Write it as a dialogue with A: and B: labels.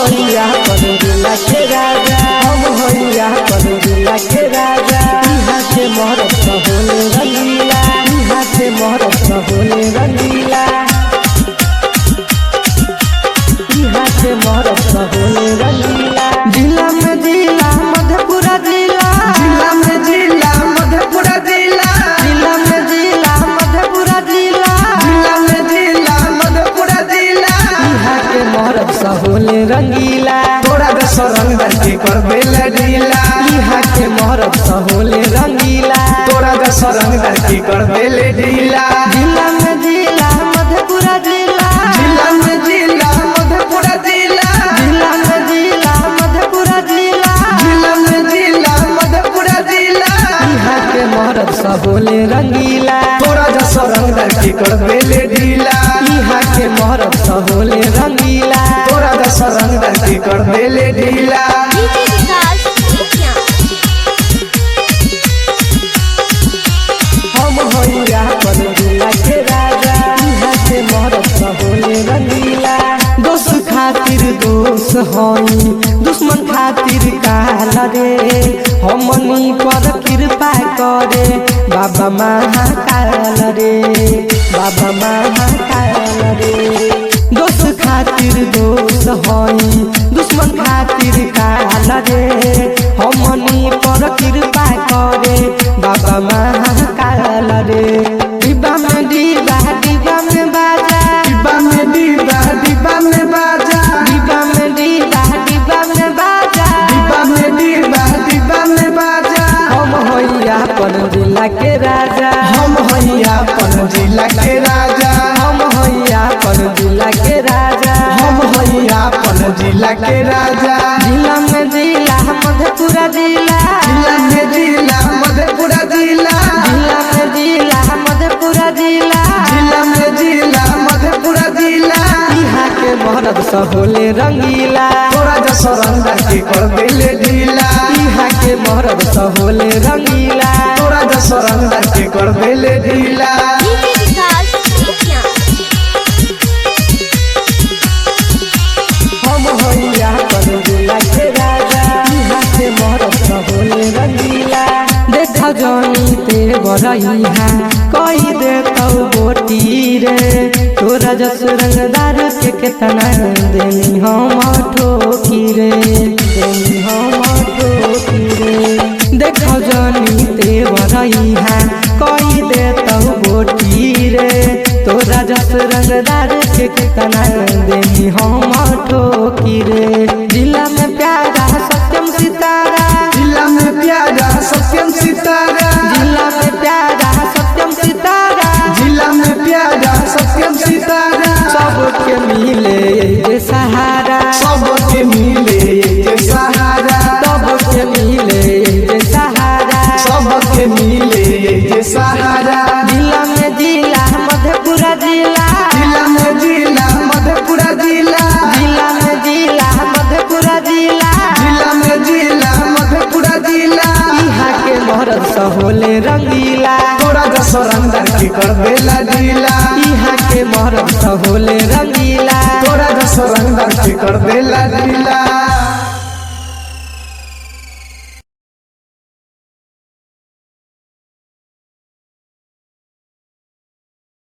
A: होइया अपन जिला के राजा, हम होइया अपन जिला के राजा। यहाँ से मोहरत होले रंगीला, यहाँ से मोहरत होले रंगीला, यहाँ से मोहरत होले रंगीला। जिला में जिला मधेपुरा जिला,
B: जिला में जिला मधेपुरा जिला,
A: जिला में जिला मधेपुरा जिला,
B: जिला में जिला मधेपुरा जिला।
A: यहाँ के मोहरत होले रंगीला,
B: तोरा दस रंग दर्जी कर बेला ढीला,
A: यहाँ के मोहरत होले रंगीला,
B: तोरा दस रंग दर्जी कर बेले ढीला।
A: जिला में जिला मधेपुरा जिला,
B: जिला में जिला मधेपुरा जिला,
A: जिला में जिला मधेपुरा जिला,
B: जिला में जिला मधेपुरा जिला।
A: यहाँ के मोहरत होले रंगीला,
B: तोरा दस रंग दर्जी कर बेले ढीला,
A: यहाँ के मोहरत होले रंगीला,
B: तोरा दस रंग दर्जी कर बेले ढीला।
A: हम होइया अपन जिला के राजा, यहाँ से मोहरत होले रंगीला। दोस्त खातिर दोस्त होई, दुश्मन खातिर काल रे, हमनी पर कृपा करे बाबा महाकाल रे, बाबा महाकाल रे। दोस्त खातिर दोस्त होई, दुश्मन खातिर काल रे, हमनी पर कृपा करे बाबा महाकाल रे। डिब्बा में डिब्बा, डिब्बा में बाजा,
B: डिब्बा में डिब्बा, डिब्बा में बाजा,
A: डिब्बा में डिब्बा, डिब्बा में बाजा,
B: डिब्बा में डिब्बा, डिब्बा में बाजा।
A: हम होइया अपन जिला के राजा,
B: हम होइया अपन जिला के राजा,
A: हम होइया अपन जिला के राजा,
B: हम होइया अपन जिला के राजा।
A: जिला में जिला मधेपुरा जिला,
B: जिला में जिला मधेपुरा जिला,
A: जिला में जिला मधेपुरा जिला,
B: जिला में जिला मधेपुरा जिला।
A: यहाँ के मोहरत होले रंगीला,
B: तोरा जस रंग दर्जी कर बेले ढीला,
A: यहाँ के मोहरत होले रंगीला,
B: तोरा जस रंग दर्जी कर बेले ढीला।
A: हम होइया अपन जिला के राजा, यहाँ से मोहरत होले रंगीला। देखा जानी ते बरहिया कही देतौ बोटी रे, तोरा जस रंगदार के केतना देनी हम ठोकी रे, देनी हम ठोकी रे। देखा जानी ते बरहिया कही देतौ बोटी रे, तोरा जस रंगदार के केतना देनी हम ठोकी रे। जिला में प्यारा सत्यम सितारा,
B: जिला में प्यारा सत्यम सितारा,
A: जिला में प्यारा सत्यम सितारा,
B: जिला में प्यारा सत्यम सितारा।
A: सबके मिले ये सहारा,
B: सबके मिले ये सहारा,
A: सबके मिले ये सहारा,
B: सबके मिले ये सहारा।
A: जिला में जिला मधेपुरा जिला,
B: जिला में जिला मधेपुरा जिला,
A: जिला में जिला मधेपुरा जिला,
B: जिला में जिला मधेपुरा जिला।
A: यहाँ के मोहरत होले रंगीला,
B: तोरा दस रंग दर्जी कर बेला ढीला,
A: यहाँ के मोहरत होले रंगीला,
B: तोरा दस रंग दर्जी कर बेला ढीला।